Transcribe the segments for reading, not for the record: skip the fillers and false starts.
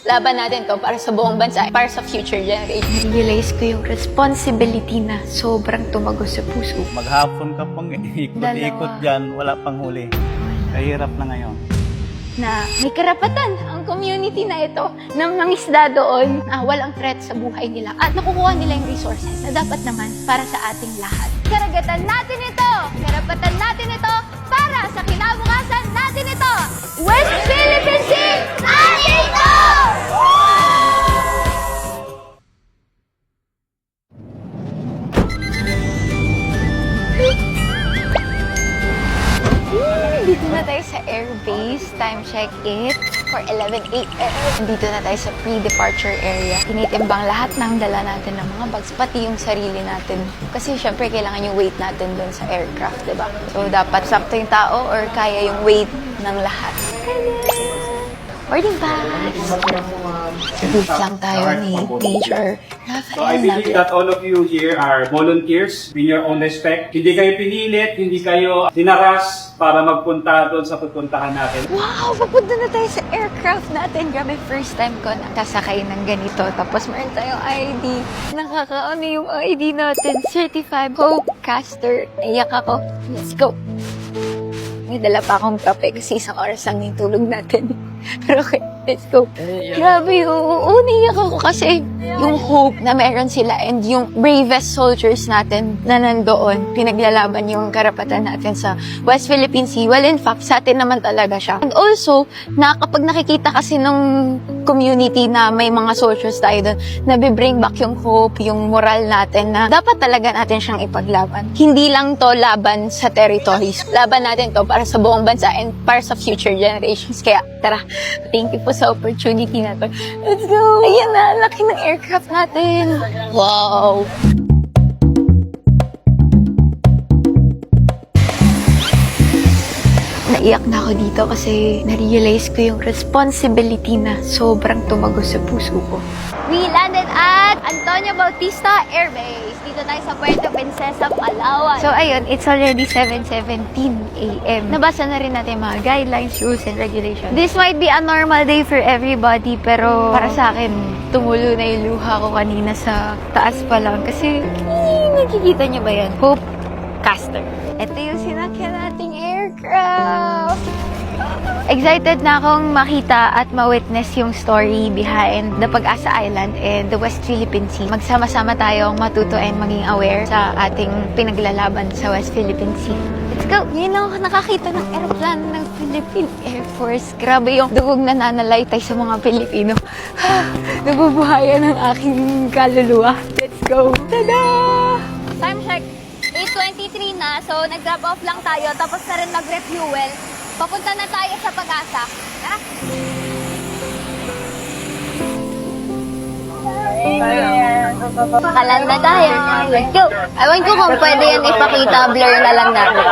Laban natin to para sa buong bansa, para sa future generation. Realize ko yung responsibility na sobrang tumagos sa puso. Maghapon ka pang ikot-ikot dyan, wala pang huli. Kahirap na ngayon. Na may karapatan ang community na ito ng mangisda doon na walang threat sa buhay nila at nakukuha nila yung resources na dapat naman para sa ating lahat. Karagatan natin ito! Karapatan natin ito para sa kinabukasan natin ito! West Philippine Sea! Atin ito! Dito na tayo sa airbase. Time check it for 11 a.m. Dito na tayo sa pre-departure area. Tinitimbang lahat ng dala natin ng mga bags, pati yung sarili natin. Kasi syempre kailangan yung weight natin doon sa aircraft, diba? So dapat sakto yung tao or kaya yung weight ng lahat. Boarding pass! Brief lang tayo ni Major So I Rafael believe Navia. that all of you here are volunteers in your own respect. Hindi kayo pinilit, hindi kayo dinaras para magpunta doon sa pupuntahan natin. Wow! Papunta na tayo sa aircraft natin. Grabe, first time ko nakasakay ng ganito. Tapos meron tayong ID. Nakakaano yung ID natin. Certified Hope Caster. Iyak ako. Let's go! May dala pa akong kape kasi 1 oras lang yung tulog natin. Pero okay, let's go. Grabe, naiyak ako kasi yung hope na meron sila and yung bravest soldiers natin na nandoon, pinaglalaban yung karapatan natin sa West Philippine Sea. Well, in fact, sa atin naman talaga siya. And also, na kapag nakikita kasi ng community na may mga soldiers tayo doon, nabibring back yung hope, yung moral natin na dapat talaga natin siyang ipaglaban. Hindi lang to laban sa territories. Laban natin to para sa buong bansa and para sa future generations. Kaya, tara, thank you po sa opportunity na to. Let's go! Ayan na, laki ng aircraft natin. Wow! Naiyak na ako dito kasi na-realize ko yung responsibility na sobrang tumagos sa puso ko. We landed at Antonio Bautista Air Base. Dito tayo sa Puerto Princesa, Palawan. So ayun, it's already 7:17 a.m. Nabasa na rin natin mga guidelines, rules, and regulations. This might be a normal day for everybody, pero para sa akin, tumulo na yung luha ko kanina sa taas pa lang. Kasi, nakikita niyo ba yan? Hope Caster. Ito yung sinakyan nating aircraft. Excited na akong makita at ma-witness yung story behind the Pag-asa Island and the West Philippine Sea. Magsama-sama tayong matuto and maging aware sa ating pinaglalaban sa West Philippine Sea. Let's go! Ngayon lang ako nakakita ng aeroplano ng Philippine Air Force. Grabe yung dugog na nanalaitay sa mga Pilipino. Nabubuhayan ang aking kaluluwa. Let's go! Tada! Time check! 8:23 na, so nag-drop off lang tayo, tapos na rin mag-refuel. Papunta na tayo sa Pag-asa. Tara! Pakalan na tayo. Let's go! Ewan ko kung pwede yan ipakita, blur na lang natin.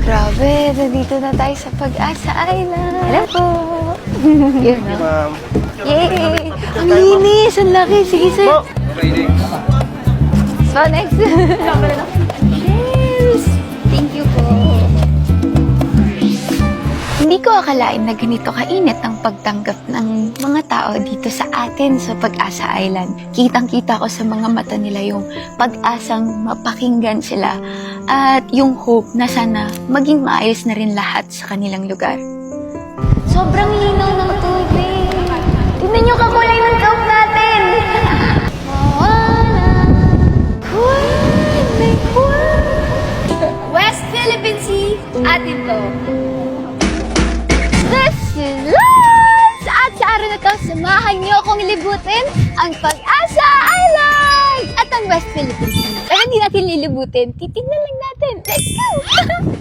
Grabe, nandito na tayo sa Pag-asa Island. Hello po! Yun na. Yay! Ang linis! Ang laki! Sige, sir! So, next. Cheers! Thank you po. Hindi ko akalain na ganito kainit ang pagtanggap ng mga tao dito sa atin sa Pag-asa Island. Kitang-kita ko sa mga mata nila yung pag-asang mapakinggan sila at yung hope na sana maging maayos na rin lahat sa kanilang lugar. Sobrang linaw ng tubig. Tignan niyo kakulay ng cup natin. West Philippine Sea, atin to. This is Lance! At sa araw na to, samahan niyo akong libutin ang Pag-asa Island! At ang West Philippine Sea. Pero hindi natin lilibutin, titignan lang natin. Let's go!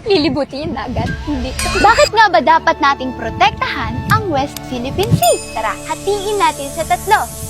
Lilibutin yung dagat? Hindi. Bakit nga ba dapat nating protektahan ang West Philippine Sea? Tara, hatiin natin sa 3.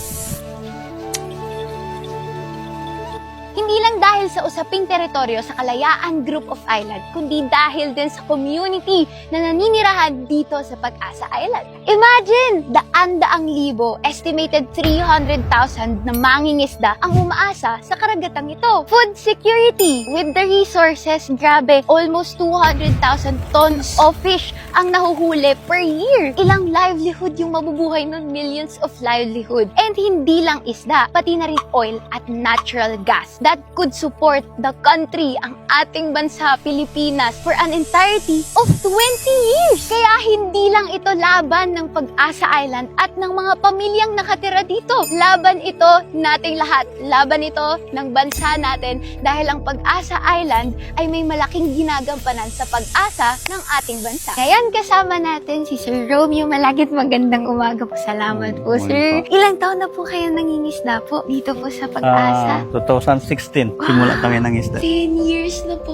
Hindi lang dahil sa usaping teritoryo sa Kalayaan Group of Island, kundi dahil din sa community na naninirahan dito sa Pag-asa Island. Imagine, daan-daang libo, estimated 300,000 na mangingisda ang umaasa sa karagatang ito. Food security, with the resources, grabe, almost 200,000 tons of fish ang nahuhuli per year. Ilang livelihood yung mabubuhay nun, millions of livelihood. And hindi lang isda, pati na rin oil at natural gas that could support the country, ang ating bansa, Pilipinas, for an entirety of 20 years. Kaya hindi lang ito laban ng Pag-asa Island at ng mga pamilyang nakatira dito. Laban ito nating lahat. Laban ito ng bansa natin dahil ang Pag-asa Island ay may malaking ginagampanan sa pag-asa ng ating bansa. Ngayon kasama natin si Sir Romeo Malagit. Magandang umaga po. Salamat po, sir. Ilang taon na po kayo nangingisda po dito po sa Pag-asa? 2016, simula kami ng isda. 10 years na po.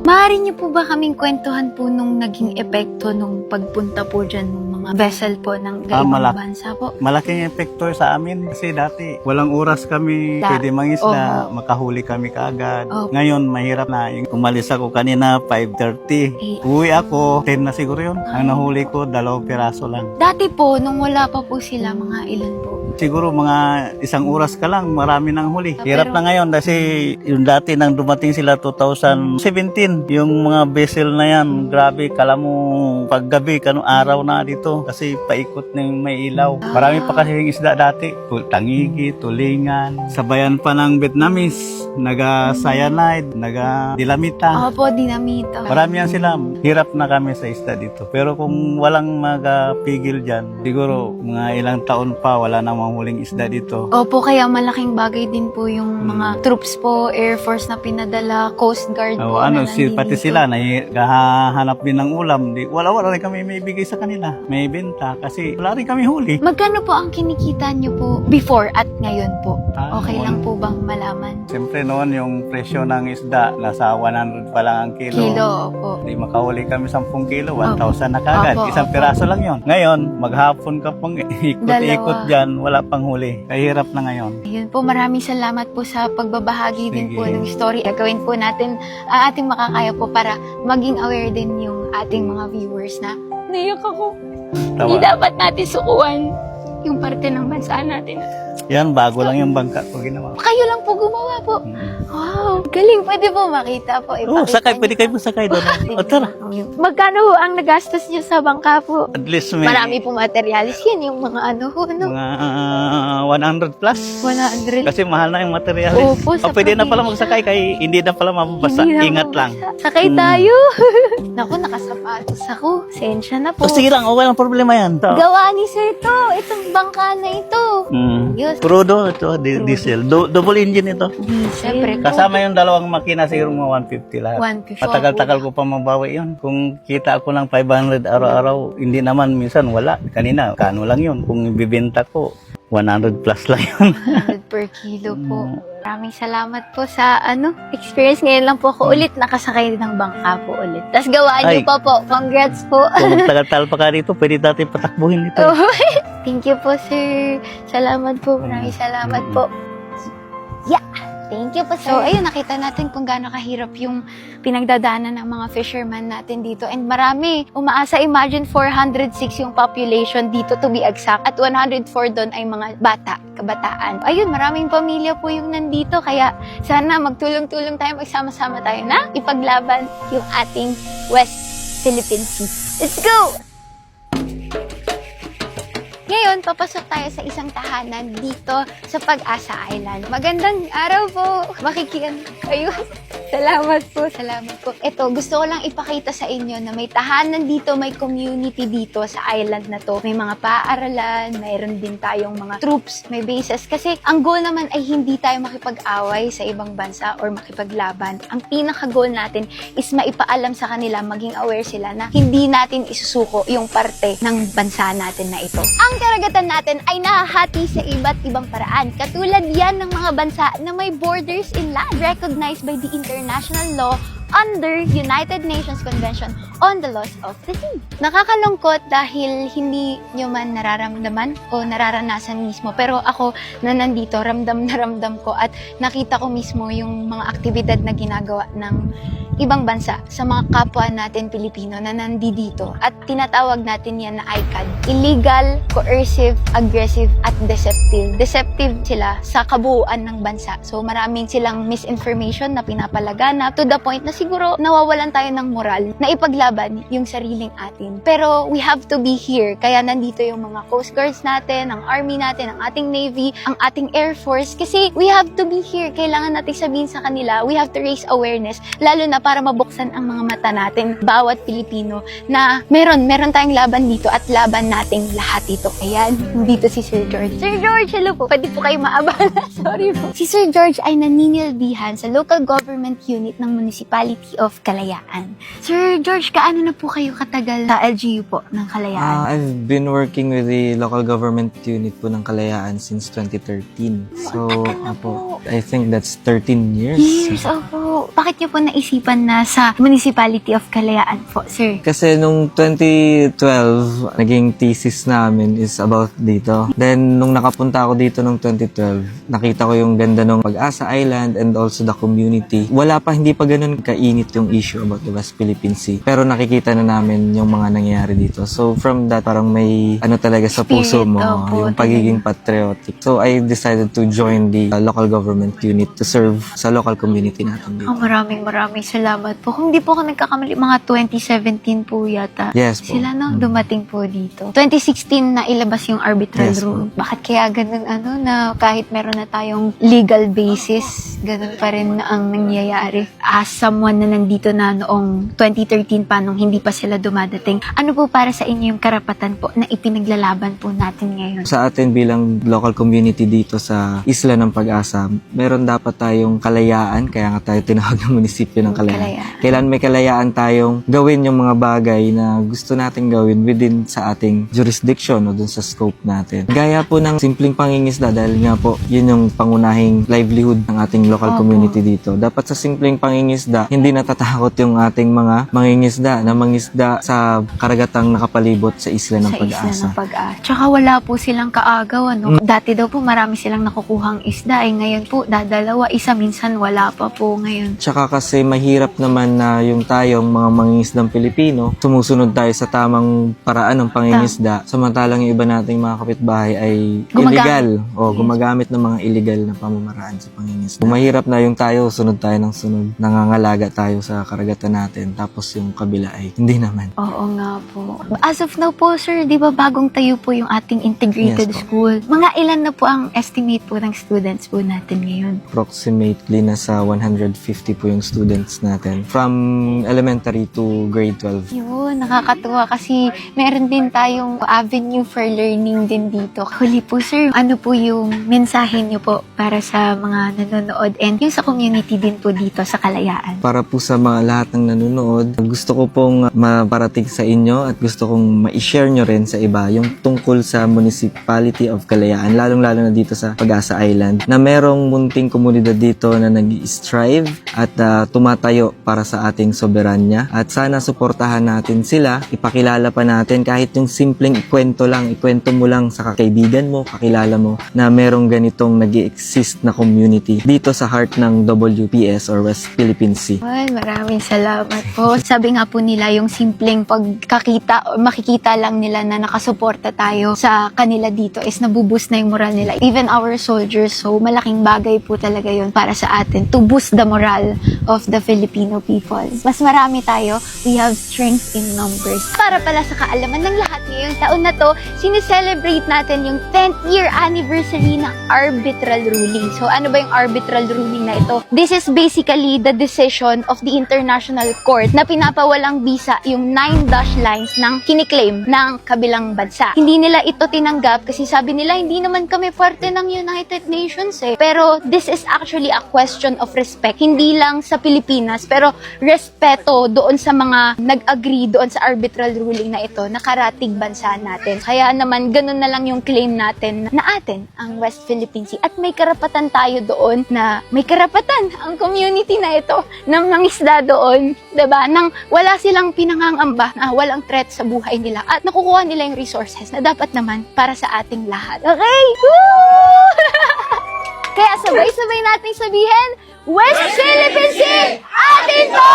Maaari niyo po ba kaming kwentuhan po nung naging epekto nung pagpunta po dyan ng mga vessel po ng ibang bansa po? Malaking epekto sa amin kasi dati walang oras kami pwede mangisda, makahuli kami kaagad. Ngayon mahirap na. Umalis ako kanina 5:30. Uwi ako 10 na siguro yun. Ang nahuli ko 2 piraso lang. Dati po, nung wala pa po sila, mga ilan po? Siguro mga 1 oras ka lang, marami nang huli. Hirap na ngayon kasi yung dati nang dumating sila 2017, yung mga vessel na yan, grabe, kala mo paggabi, kanong araw na dito kasi paikot na yung may ilaw. Marami pa kasi yung isda dati, tangigi, tulingan, sabayan pa ng Vietnamese, naga-cyanide, naga-dilamita. Opo, dinamita. Marami yan sila. Hirap na kami sa isda dito. Pero kung walang magapigil dyan, siguro mga ilang taon pa wala namang huling isda dito. Opo, kaya malaking bagay din po yung mga troops po, Air Force na pinadala, Coast Guard po. Pati sila, naghahanap din ng ulam. Wala rin kami may bigay sa kanila. May benta kasi wala rin kami huli. Magkano po ang kinikita niyo po before at ngayon po? Okay noon. lang po bang malaman? Siyempre noon yung presyo ng isda, nasa 100 pa lang ang kilo. Kilo, opo. Hindi makahuli kami 10 kilo, 1,000 na kagad. Opo, Isang opo. piraso lang yon. Ngayon, maghapon ka pang ikot-ikot Dalawa. dyan, wala pang huli. Kahirap na ngayon. Ayun po, maraming salamat po sa pagbabahagi din Sige. po ng story. Gagawin po natin ang ating makakaya po para maging aware din yung ating mga viewers na naiyak ako. Hindi dapat natin sukuan yung parte ng bansa natin. Yan, bago lang yung bangka ko ginawa. Kayo lang po gumawa po. Wow, galing. Pwede po makita po. Sakay, pwede kayo masakay doon. O tara. Magkano ho ang nagastos niyo sa bangka po? At least may Marami po materialis yan. Yung mga ano ho, no? mga 100 plus. 100. Kasi mahal na yung materialis. Opo, sa Pwede na pala probinsya. magsakay kaya hindi na pala mababasa. Hindi na Ingat po lang. basta. Sakay tayo. Naku, nakasapatos ako. Sensya na po. O sige lang, okay lang problema yan. Gawa ni Sir to. Itong bangka na ito. Yes. Crudo ito, diesel. Double engine ito. Siyempre po. Kasama yung dalawang makina, siguro mga 150 lahat. 150. Matagal-tagal ko pa mabawi yun. Kung kita ako ng 500 araw-araw, hindi naman minsan wala. Kanina, kano lang yun. Kung ibibenta ko, 100 plus lang yun. 100 per kilo po. Maraming salamat po sa experience. Ngayon lang po ako ulit nakasakay ng bangka po ulit. Tapos gawaan niyo Ay. pa po. Congrats po. Kung magtagal-tagal pa ka rito, pwede natin patakbuhin ito. Thank you po, sir. Salamat po. Maraming salamat po. Yeah. Thank you po, sir. So, ayun, nakita natin kung gaano kahirap yung pinagdadaanan ng mga fisherman natin dito. And marami, umaasa, imagine 406 yung population dito to be exact. At 104 doon ay mga bata, kabataan. Ayun, maraming pamilya po yung nandito. Kaya sana magtulong-tulong tayo, magsama-sama tayo na ipaglaban yung ating West Philippine Sea. Let's go! Ngayon, papasok tayo sa isang tahanan dito sa Pag-asa Island. Magandang araw po. Makikian kayo. Salamat po, salamat po. Ito, gusto ko lang ipakita sa inyo na may tahanan dito, may community dito sa island na to. May mga paaralan, mayroon din tayong mga troops, may bases. Kasi ang goal naman ay hindi tayo makipag-away sa ibang bansa or makipaglaban. Ang pinaka-goal natin is maipaalam sa kanila, maging aware sila na hindi natin isusuko yung parte ng bansa natin na ito. Ang karagatan natin ay nahahati sa iba't ibang paraan. Katulad yan ng mga bansa na may borders inland, recognized by the international law under United Nations Convention on the Laws of the Sea. Nakakalungkot dahil hindi nyo man nararamdaman o nararanasan mismo, pero ako na nandito, ramdam na ramdam ko at nakita ko mismo yung mga aktibidad na ginagawa ng ibang bansa sa mga kapwa natin Pilipino na nandito at tinatawag natin yan na ICAD. Illegal, coercive, aggressive, at deceptive. Deceptive sila sa kabuuan ng bansa. So maraming silang misinformation na pinapalaganap to the point na siguro nawawalan tayo ng moral na ipaglaban yung sariling atin. Pero we have to be here. Kaya nandito yung mga Coast Guards natin, ang Army natin, ang ating Navy, ang ating Air Force. Kasi we have to be here. Kailangan natin sabihin sa kanila, we have to raise awareness. Lalo na para mabuksan ang mga mata natin, bawat Pilipino, na meron tayong laban dito at laban nating lahat ito. Ayan, dito si Sir George. Sir George, hello po. Pwede po kayo maabala. Sorry po. Si Sir George ay naninilbihan sa local government unit ng Municipality of Kalayaan. Sir George, kaano na po kayo katagal sa LGU po ng Kalayaan? I've been working with the local government unit po ng Kalayaan since 2013. So, I think that's 13 years. Years, opo. Bakit niyo po naisipan na sa Municipality of Kalayaan po, sir? Kasi nung 2012, naging thesis namin is about dito. Then, nung nakapunta ako dito nung 2012, nakita ko yung ganda ng Pag-asa Island and also the community. Hindi pa ganun kainit yung issue about the West Philippine Sea. Pero nakikita na namin yung mga nangyayari dito. So, from that, parang may talaga sa puso mo, yung pagiging patriotic. So, I decided to join the local government unit to serve sa local community natin dito. Maraming salamat po. Kung di po ako nagkakamali, mga 2017 po yata. Yes po. Sila dumating po dito. 2016 na ilabas yung arbitral Yes, rule. Bakit kaya ganun na kahit meron na tayong legal basis, ganun pa rin ang nangyayari? As someone na nandito na noong 2013 pa, nung hindi pa sila dumadating, ano po para sa inyo yung karapatan po na ipinaglalaban po natin ngayon? Sa atin bilang local community dito sa Isla ng Pag-asa, meron dapat tayong kalayaan, kaya nga tayo tinawag ng munisipyo ng Kalayaan. Kailan may kalayaan tayong gawin yung mga bagay na gusto nating gawin within sa ating jurisdiction o dun sa scope natin. Gaya po ng simpleng pangingisda, dahil nga po yun yung pangunahing livelihood ng ating local community dito. Dapat sa simpleng pangingisda, hindi natatakot yung ating mga mangingisda na mangisda sa karagatang nakapalibot sa Isla ng Pag-asa. Sa Isla ng Pag-asa. Tsaka wala po silang kaagaw, ano? Dati daw po marami silang nakukuhang isda, ngayon po dadalawa, isa, minsan wala pa po ngayon. Tsaka kasi mahirap naman na yung tayong mga mangingisdang Pilipino, sumusunod tayo sa tamang paraan ng pangingisda, samantalang yung iba nating mga kapitbahay ay illegal o gumagamit ng mga illegal na pamamaraan sa pangingisda. Mahirap na yung tayo, sunod tayo ng sunod, nangangalaga tayo sa karagatan natin, tapos yung kabila ay hindi naman. Oo nga po. As of now po, sir, di ba bagong tayo po yung ating integrated Yes, school? Mga ilan na po ang estimate po ng students po natin ngayon? Approximately nasa 150 po yung students natin from elementary to grade 12. Yun, nakakatuwa kasi meron din tayong avenue for learning din dito. Huli po, sir, ano po yung mensahe niyo po para sa mga nanonood and yung sa community din po dito sa Kalayaan? Para po sa mga lahat ng nanonood, gusto ko pong maparating sa inyo at gusto kong ma-share nyo rin sa iba yung tungkol sa Municipality of Kalayaan, lalong-lalo na dito sa Pag-asa Island, na merong munting komunidad dito na nag-strive at tumatayo para sa ating soberanya. At sana suportahan natin sila, ipakilala pa natin kahit yung simpleng ikwento mo lang sa kaibigan mo, kakilala mo na merong ganitong nag-exist na community dito sa heart ng WPS or West Philippine Sea. Well, maraming salamat po. Sabi nga po nila, yung simpleng pagkakita o makikita lang nila na nakasuporta tayo sa kanila dito is nabuboost na yung moral nila. Even our soldiers, so malaking bagay po talaga yun para sa atin to boost the morale of the Filipino people. Mas marami tayo, we have strength in numbers. Para pala sa kaalaman ng lahat ngayong taon na to, sineselebrate natin yung 10th year anniversary ng arbitral ruling. So ano ba yung arbitral ruling na ito? This is basically the decision of the International Court na pinapawalang bisa yung 9 dash lines ng kiniklaim ng kabilang bansa. Hindi nila ito tinanggap kasi sabi nila hindi naman kami parte ng United Nations Pero this is actually a question of respect. Hindi lang sa sa Pilipinas, pero respeto doon sa mga nag-agree doon sa arbitral ruling na ito, nakarating bansa natin. Kaya naman, ganun na lang yung claim natin na atin ang West Philippine Sea. At may karapatan tayo doon na may karapatan ang community na ito ng mangisda doon, diba? Nang wala silang pinangangamba na walang threat sa buhay nila at nakukuha nila yung resources na dapat naman para sa ating lahat. Okay? Woo! Kaya sabay-sabay nating sabihin, West Philippine Sea, atin to!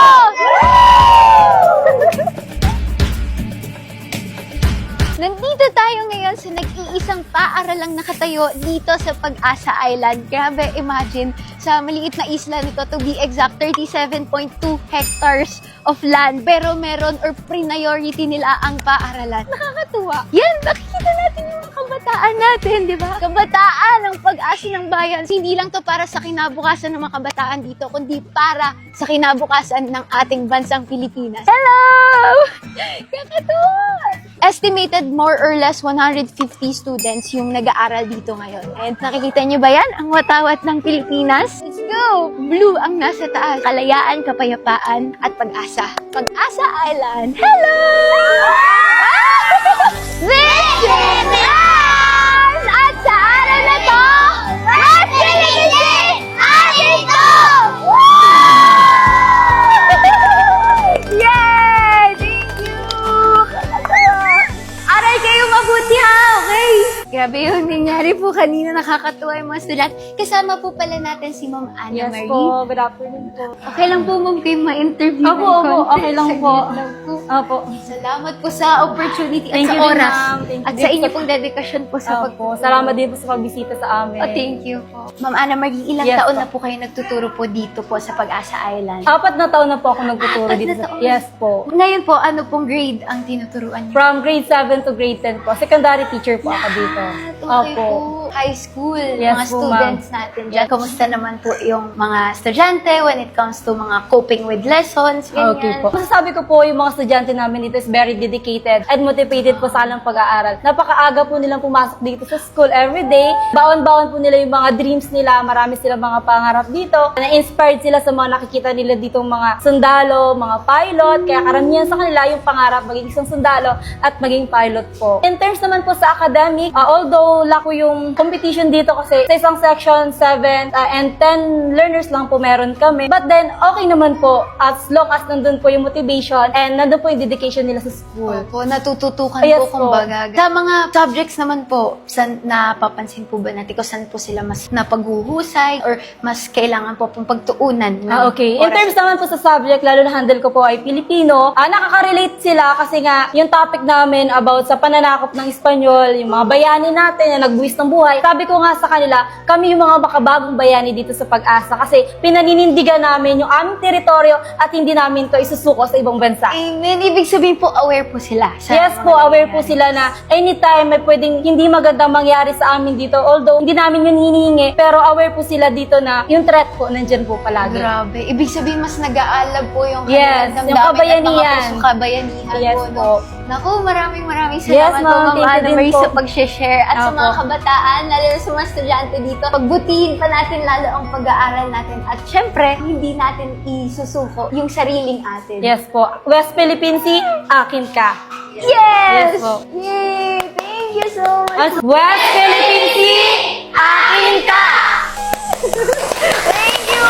Nandito tayo ngayon sa nag-iisang paaralang nakatayo dito sa Pag-asa Island. Grabe, imagine, sa maliit na isla nito, to be exact, 37.2 hectares of land. Pero meron or priority nila ang paaralan. Nakakatuwa. Yan, nakikita natin yung mga kabataan natin, di ba? Kabataan ang pag-asa ng bayan. Hindi lang to para sa kinabukasan ng mga kabataan dito, kundi para sa kinabukasan ng ating bansang Pilipinas. Hello! Kakatuwa! Estimated more or less 150 students yung nag-aaral dito ngayon. And nakikita nyo ba yan? Ang watawat ng Pilipinas? Let's go! Blue ang nasa taas. Kalayaan, kapayapaan, at pag-asa. Pag-asa Island. Hello! This is us! At sa araw na to, West Philippine Sea! Atin to! Yay! Thank you! Aral kayo mabuti ha, okay? Grabe yung nangyari po kanina, nakakatuwa yung mga student. Kasama po pala natin si Ma'am Anna Yes Marie. po, good afternoon po. Okay lang po ma'am kayo ma-interview ng Opo, konti. okay lang po. Saglit lang po. Opo. Salamat po sa opportunity at Thank sa you din, oras. ma'am. Thank you At din sa inyo sa- pong dedikasyon po sa Opo, pagtuturo. salamat din po sa pagbisita sa amin. Oh, thank you po. Ma'am Anna Marie, ilang Yes taon po. na po kayo nagtuturo po dito po sa Pag-asa Island? 4 na taon na po ako nagtuturo 4 dito. na taon? Yes po. Ngayon po, ano pong grade ang tinuturuan niyo? From grade 7 to grade 10 po. Secondary teacher po ako dito. Okay po. High school, Yes mga po, students natin dyan. Kamusta naman po yung mga estudyante when it comes to mga coping with lessons, ganyan? Okay po. Masasabi ko po, yung mga estudyante namin dito is very dedicated and motivated po sa alang pag-aaral. Napakaaga po nilang pumasok dito sa school every day. Baon-baon po nila yung mga dreams nila. Marami silang mga pangarap dito. Na-inspired sila sa mga nakikita nila ditong mga sundalo, mga pilot. Kaya karamihan sa kanila yung pangarap maging isang sundalo at maging pilot po. In terms naman po sa academic, although lako yung competition dito kasi sa isang section 7 and 10 learners lang po meron kami. But then, okay naman po as long as nandun po yung motivation and nandun po yung dedication nila sa school. Opo, natututukan Yes po kumbaga. Sa mga subjects naman po, saan napapansin po ba natin kung saan po sila mas napaghuhusay or mas kailangan po pong pagtuunan? ng Okay. In oras? terms naman po sa subject, lalo na handle ko po ay Pilipino, nakaka-relate sila kasi nga yung topic namin about sa pananakop ng Espanyol, yung mga bayani natin na nagbuwis ng buhay. Sabi ko nga sa kanila, kami yung mga makabagong bayani dito sa Pag-asa kasi pinaninindigan namin yung aming teritoryo at hindi namin to isusuko sa ibang bansa. Amen. Ibig sabihin po, aware po sila. Sa Yes mga po, aware nangyayari. po sila na anytime may pwedeng hindi magandang mangyari sa amin dito. Although hindi namin yun hinihingi, pero aware po sila dito na yung threat po nandyan po palagi. Grabe. Ibig sabihin, mas nag-aalab po yung Yes, kanilang yung damdamin kabayanihan. at mga pusong kabayanihan Yes po. po. Naku, maraming Yes, salamat po, ma'am. Ma'am Thank you Anna din Marie, po. sa pag-share at sa Opo. mga kabataan, lalo na sa mga estudyante dito. Pagbutihin pa natin lalo ang pag-aaral natin at syempre, hindi natin isusuko yung sariling atin. Yes po. West Philippine Sea, akin ka. Yes! Yes po. Yay! Thank you so much! At West Philippine Sea, Akin ka! Thank you!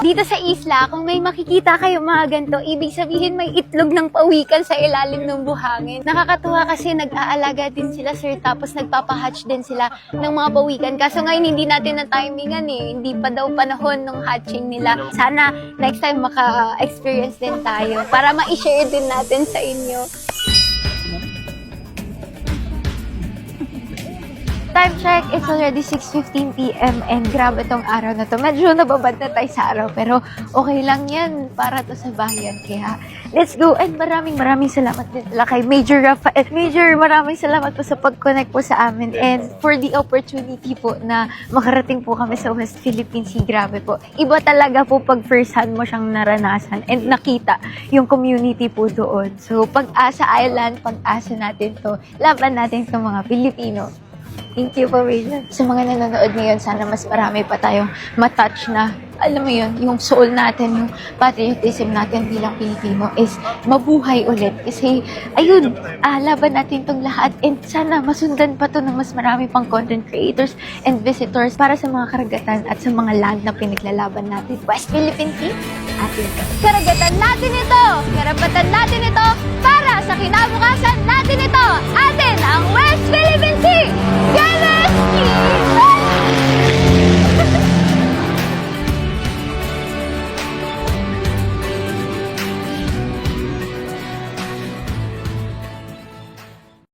Dito sa isla, kung may makikita kayo mga ganito, ibig sabihin may itlog ng pawikan sa ilalim ng buhangin. Nakakatuwa kasi nag-aalaga din sila, sir, tapos nagpapahatch din sila ng mga pawikan. Kaso ngayon, hindi natin na timingan eh. Hindi pa daw panahon ng hatching nila. Sana next time maka-experience din tayo para ma-share din natin sa inyo. Time check, it's already 6:15 p.m. and grabe tong araw na to. Medyo nababad na tayo sa araw, pero okay lang yan para to sa bayan. Kaya, let's go. And maraming salamat din pala kay Major Rafael. Major, maraming salamat po sa pag-connect po sa amin and for the opportunity po na makarating po kami sa West Philippine Sea. Grabe po. Iba talaga po pag first hand mo siyang naranasan and nakita yung community po doon. So, Pag-asa Island, pag-asa natin to. Laban natin sa mga Pilipino. Thank you po, Major. Sa mga nanonood ngayon, sana mas marami pa tayong matouch na alam mo yun, yung soul natin, yung patriotism natin bilang Pilipino is mabuhay ulit. Kasi, ayun, laban natin itong lahat. And sana masundan pa to ng mas marami pang content creators and visitors para sa mga karagatan at sa mga land na pinaglalaban natin. West Philippine Sea, atin to. Karagatan natin ito! Karapatan natin ito! Para sa kinabukasan natin ito! Atin ang West Philippine Sea! Galaxy!